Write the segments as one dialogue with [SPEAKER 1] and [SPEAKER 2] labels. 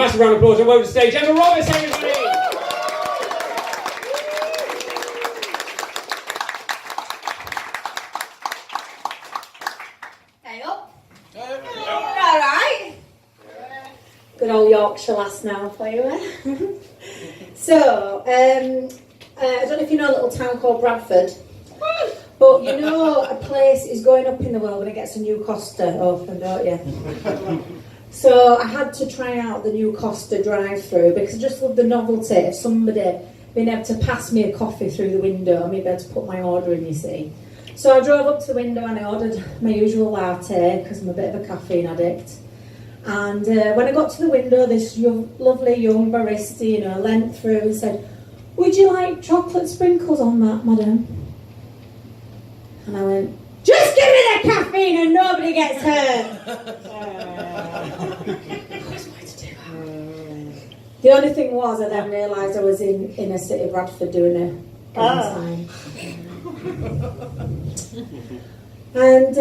[SPEAKER 1] Massive round of applause and welcome to the stage, Emma Roberts, everybody!
[SPEAKER 2] Hey up. Alright. Good old Yorkshire lass now for you. So, I don't know if you know a little town called Bradford, but you know a place is going up in the world when it gets a new Costa open, don't you? So I had to try out the new Costa drive-through because I just love the novelty of somebody being able to pass me a coffee through the window and me able to put my order in, you see. So I drove up to the window and I ordered my usual latte because I'm a bit of a caffeine addict. And when I got to the window, this lovely young barista, leant through and said, "Would you like chocolate sprinkles on that, madam?" And I went, "Just give me the caffeine and nobody gets hurt." The only thing was, I then realised I was in inner city Bradford doing a sign. And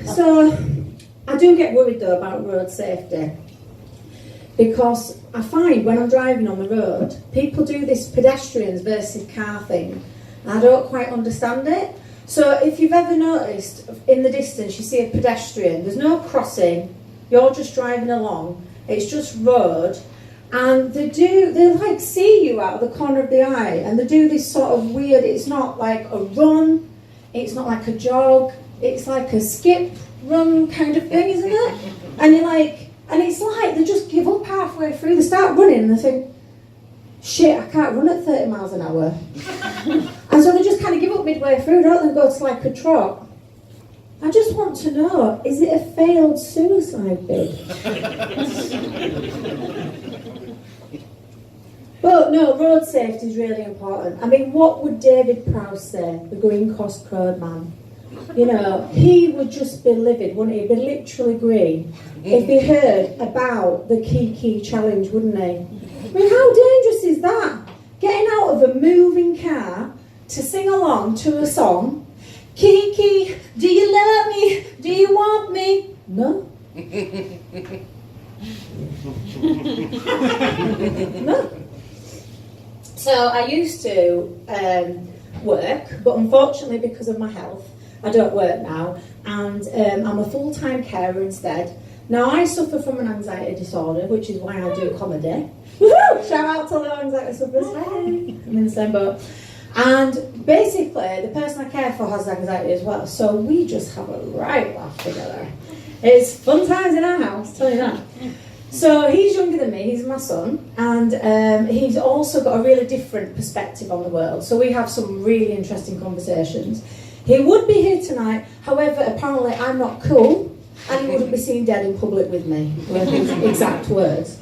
[SPEAKER 2] so I do get worried though about road safety, because I find when I'm driving on the road, people do this pedestrians versus car thing, and I don't quite understand it. So if you've ever noticed, in the distance you see a pedestrian, there's no crossing, you're just driving along, it's just road, and they like see you out of the corner of the eye, and they do this sort of weird, it's not like a run, it's not like a jog, it's like a skip, run kind of thing, isn't it? And you're like, and it's like they just give up halfway through, they start running and they think, shit, I can't run at 30 miles an hour. And so they just kind of give up midway through, don't they, and go to like a trot. I just want to know, is it a failed suicide bid? But no, road safety is really important. I mean, what would David Prowse say, the Green Coast Road man? He would just be livid, wouldn't he? He'd be literally green if he heard about the Kiki challenge, wouldn't he? I mean, how dangerous is that? Getting out of a moving car to sing along to a song. Kiki, do you love me? Do you want me? No. No. So I used to work, but unfortunately because of my health, I don't work now, and I'm a full-time carer instead. Now I suffer from an anxiety disorder, which is why I do comedy. Woohoo! Shout out to the anxiety sufferers. Hey, I'm in the same boat. And basically, the person I care for has anxiety as well, so we just have a right laugh together. It's fun times in our house, tell you that. So he's younger than me, he's my son, and he's also got a really different perspective on the world. So we have some really interesting conversations. He would be here tonight, however, apparently I'm not cool, and he wouldn't be seen dead in public with me, were his exact words.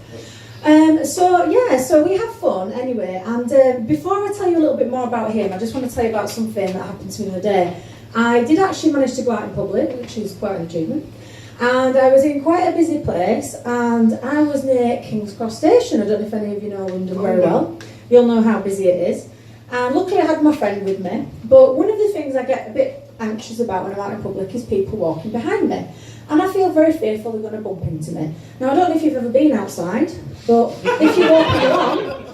[SPEAKER 2] So we have fun anyway, and before I tell you a little bit more about him, I just want to tell you about something that happened to me the other day. I did actually manage to go out in public, which is quite an achievement, and I was in quite a busy place, and I was near King's Cross Station. I don't know if any of you know London very well. You'll know how busy it is. And luckily I had my friend with me, but one of the things I get a bit anxious about when I'm out in public is people walking behind me. And I feel very fearful they're going to bump into me. Now I don't know if you've ever been outside, but if you're walking along,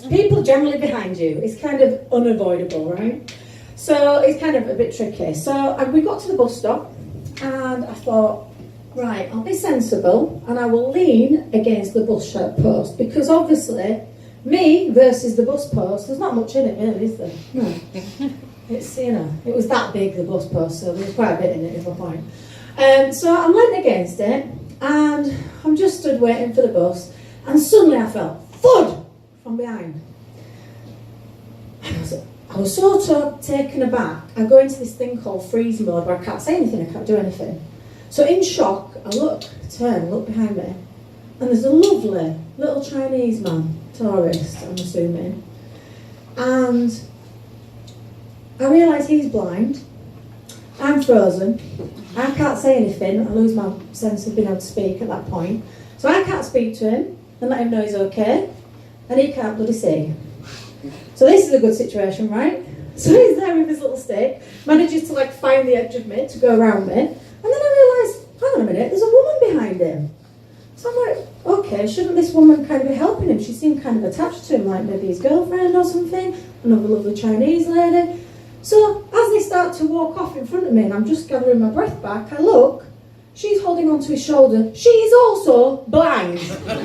[SPEAKER 2] people are generally behind you. It's kind of unavoidable, right? So it's kind of a bit tricky. So we got to the bus stop, and I thought, right, I'll be sensible, and I will lean against the bus post, because obviously, me versus the bus post, there's not much in it really, is there? No. It's, it was that big, the bus post, so there was quite a bit in it, is my point. So I'm leaning against it, and I'm just stood waiting for the bus, and suddenly I felt thud from behind. I was sort of taken aback. I go into this thing called freeze mode where I can't say anything, I can't do anything. So in shock, I turn, look behind me, and there's a lovely little Chinese man, tourist, I'm assuming, and I realise he's blind, I'm frozen, I can't say anything, I lose my sense of being able to speak at that point, so I can't speak to him and let him know he's okay, and he can't bloody see. So this is a good situation, right? So he's there with his little stick, manages to find the edge of me to go around me, and then I realise, hang on a minute, there's a woman behind him. So I'm like, okay, shouldn't this woman kind of be helping him? She seemed kind of attached to him, like maybe his girlfriend or something, another lovely Chinese lady. So as they start to walk off in front of me and I'm just gathering my breath back, I look, she's holding onto his shoulder. She's also blind. And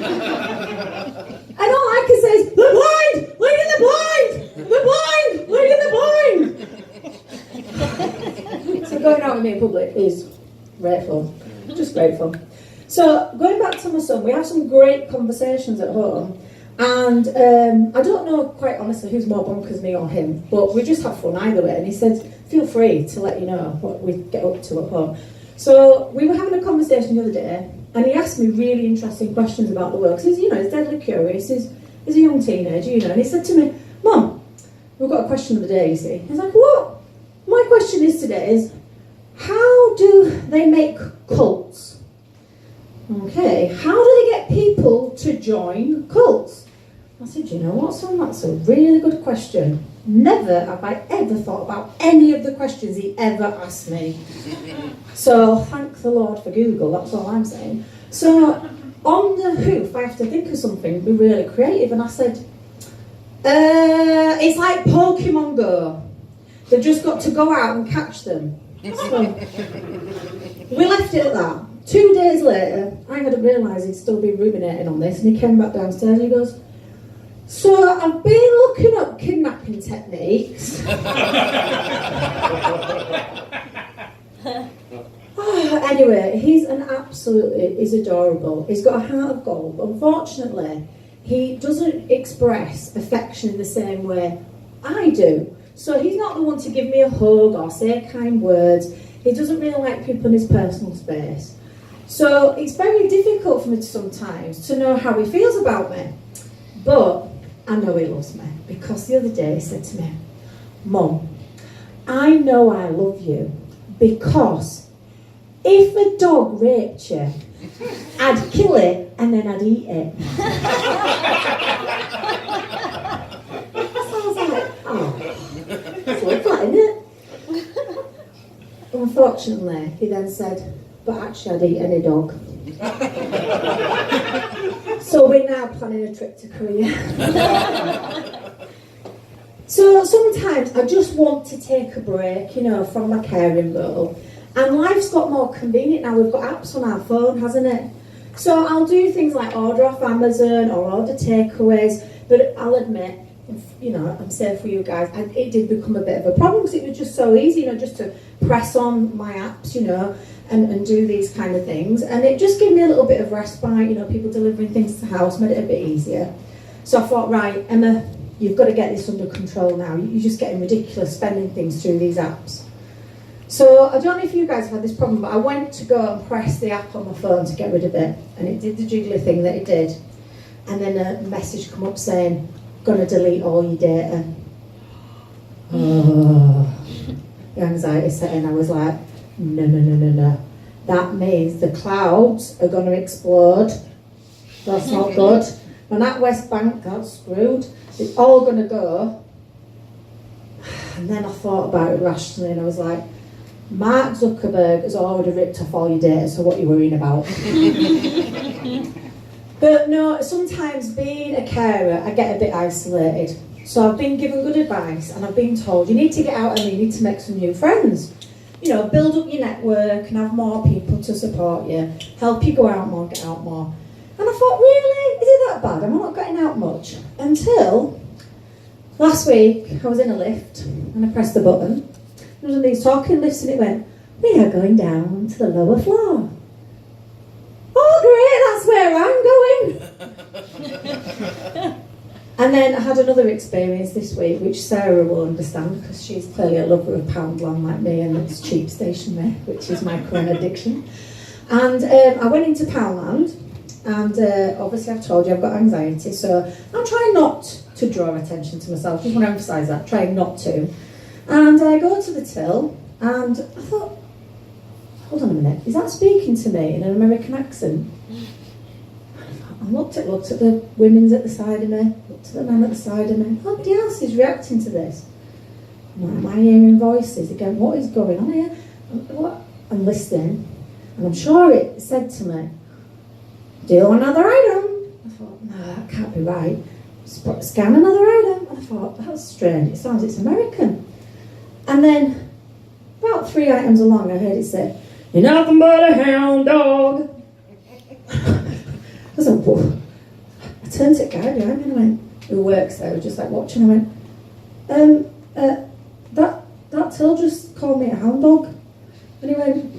[SPEAKER 2] all I can say is, they're blind! Look at the blind! They're blind! Look at the blind! So going out with me in public is grateful, just grateful. So going back to my son, we have some great conversations at home. And I don't know quite honestly who's more bonkers, me or him, but we just have fun either way. And he said, feel free to let you know what we get up to at home. So we were having a conversation the other day, and he asked me really interesting questions about the world. Because he's deadly curious. He's a young teenager, and he said to me, Mum, we've got a question of the day, you see. He's like, what? My question today is, how do they make cults? Okay, how do they get people to join cults? I said, you know what, son, that's a really good question. Never have I ever thought about any of the questions he ever asked me. So thank the Lord for Google, that's all I'm saying. So on the hoof, I have to think of something, be really creative, and I said, it's like Pokemon Go. They've just got to go out and catch them. So we left it at that. 2 days later, I hadn't realised he'd still been ruminating on this, and he came back downstairs and he goes, so I've been looking up kidnapping techniques. Anyway, he's adorable. He's got a heart of gold. Unfortunately, he doesn't express affection in the same way I do. So he's not the one to give me a hug or say kind words. He doesn't really like people in his personal space. So it's very difficult for me sometimes to know how he feels about me. But I know he loves me, because the other day he said to me, Mum, I know I love you because if a dog raped you, I'd kill it and then I'd eat it. So I was like, oh, that's like that, isn't it? Unfortunately, he then said, but actually I'd eat any dog. So we're now planning a trip to Korea. So sometimes I just want to take a break, from my caring role. And life's got more convenient now. We've got apps on our phone, hasn't it? So I'll do things like order off Amazon or order takeaways. But I'll admit, I'm safe for you guys, it did become a bit of a problem because it was just so easy, just to press on my apps, and do these kind of things. And it just gave me a little bit of respite, people delivering things to the house, made it a bit easier. So I thought, right, Emma, you've got to get this under control now. You're just getting ridiculous spending things through these apps. So I don't know if you guys have had this problem, but I went to go and press the app on my phone to get rid of it. And it did the jiggly thing that it did. And then a message come up saying, going to delete all your data. Oh, the anxiety set in. I was like, no. That means the clouds are going to explode. That's not good. When that West Bank got screwed, it's all going to go. And then I thought about it rationally and I was like, Mark Zuckerberg has already ripped off all your data, so what are you worrying about? But no, sometimes being a carer, I get a bit isolated. So I've been given good advice and I've been told, you need to get out and you need to make some new friends. Build up your network and have more people to support you, help you go out more, get out more. And I thought, really? Is it that bad? Am I not getting out much? Until last week, I was in a lift and I pressed the button. There was one of these talking lifts and it went, we are going down to the lower floor. Oh, great, that's where I'm going. And then I had another experience this week, which Sarah will understand because she's clearly a lover of Poundland like me and it's cheap stationery, which is my current addiction. And I went into Poundland and obviously I've told you I've got anxiety, so I'm trying not to draw attention to myself. Just want to emphasise that, trying not to. And I go to the till and I thought, hold on a minute, is that speaking to me in an American accent? I looked at the women's at the side of me, looked at the man at the side of me. Nobody else is reacting to this. Am I hearing voices again? What is going on here? I'm listening, and I'm sure it said to me, do another item. thought, no, that can't be right. Scan another item. And I thought, that's strange, it's American. And then, about 3 items along, I heard it say, "You're nothing but a hound dog." I was like, whoa. I turned to the guy behind me and I went, who works there, just like watching, I went, that till just called me a hound dog. And he went,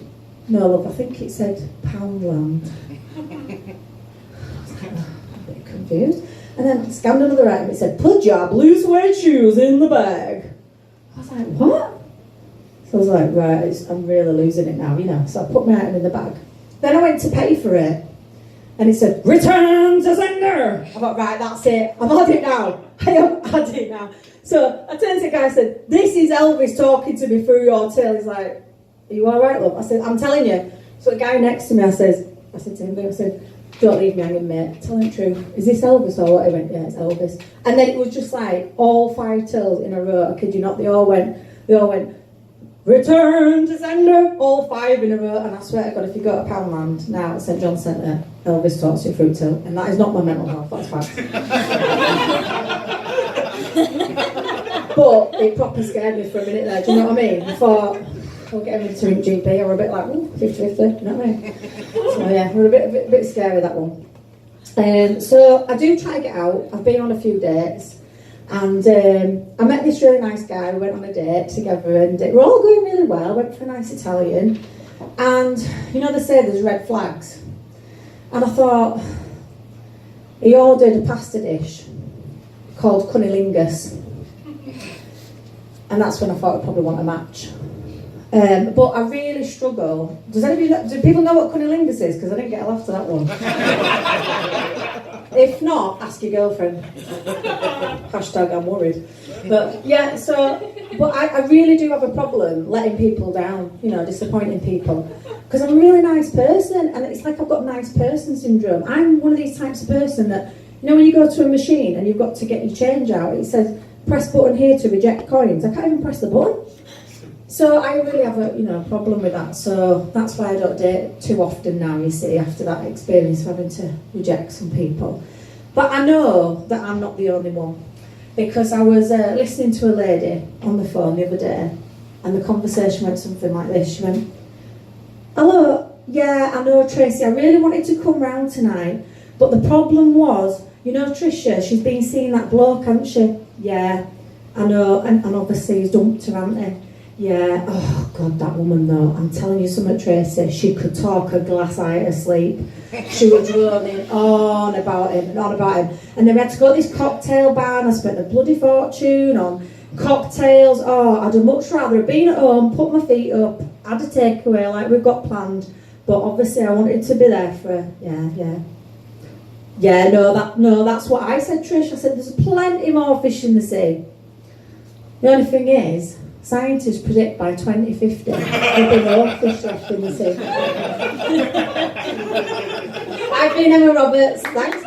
[SPEAKER 2] "No, love, I think it said Poundland." I was like, a bit confused. And then I scanned another item, it said, "Put your blue suede shoes in the bag." I was like, what? So I was like, right, I'm really losing it now, you know. So I put my item in the bag. Then I went to pay for it. And it said, "Return to sender." I thought, right, that's it. I've had it now. I have had it now. So I turned to the guy and said, "This is Elvis talking to me through your till." He's like, "Are you all right, love?" I said, "I'm telling you." So the guy next to me, I said to him, I said, "Don't leave me hanging, mate. Tell him the truth. Is this Elvis or what?" He went, "Yeah, it's Elvis." And then it was just like all 5 tills in a row. I kid you not. They all went, "Return to sender," all 5 in a row. And I swear to God, if you go to Poundland now at St John's Centre, Elvis talks to you through till, and that is not my mental health. That's fact. But it proper scared me for a minute there. Do you know what I mean? I thought, I'll get him into ring GP. I were a bit like, 50-50, you know what I mean? So yeah, we're a bit scary, that one. So I do try to get out. I've been on a few dates. And I met this really nice guy. We went on a date together and we're all going really well. Went for a nice Italian. And, you know, they say there's red flags. And I thought, he ordered a pasta dish called cunnilingus. And that's when I thought I'd probably want a match. But I really struggle. Do people know what cunnilingus is? Because I didn't get a laugh to that one. If not, ask your girlfriend. Hashtag I'm worried. But yeah, but I really do have a problem letting people down, you know, disappointing people. Because I'm a really nice person, and it's like I've got nice person syndrome. I'm one of these types of person that, you know, when you go to a machine and you've got to get your change out, it says, "Press button here to reject coins." I can't even press the button. So I really have a problem with that. So that's why I don't date too often now, you see, after that experience of having to reject some people. But I know that I'm not the only one, because I was listening to a lady on the phone the other day, and the conversation went something like this. She went, "Hello, yeah, I know, Tracy, I really wanted to come round tonight, but the problem was, you know Tricia, she's been seeing that bloke, hasn't she?" "Yeah, I know, and obviously he's dumped her, hasn't he?" "Yeah, oh God, that woman though, I'm telling you something, Tracy, she could talk a glass eye to sleep. She was droning on about him and on about him. And then we had to go to this cocktail bar, and I spent a bloody fortune on cocktails. Oh, I'd have much rather have been at home, put my feet up, had a takeaway like we've got planned. But obviously I wanted to be there for her." Yeah, no, that's what I said, Trish. I said, there's plenty more fish in the sea. The only thing is, scientists predict by 2050 there'll be no fish left in the sea. I've been Emma Roberts. Thanks.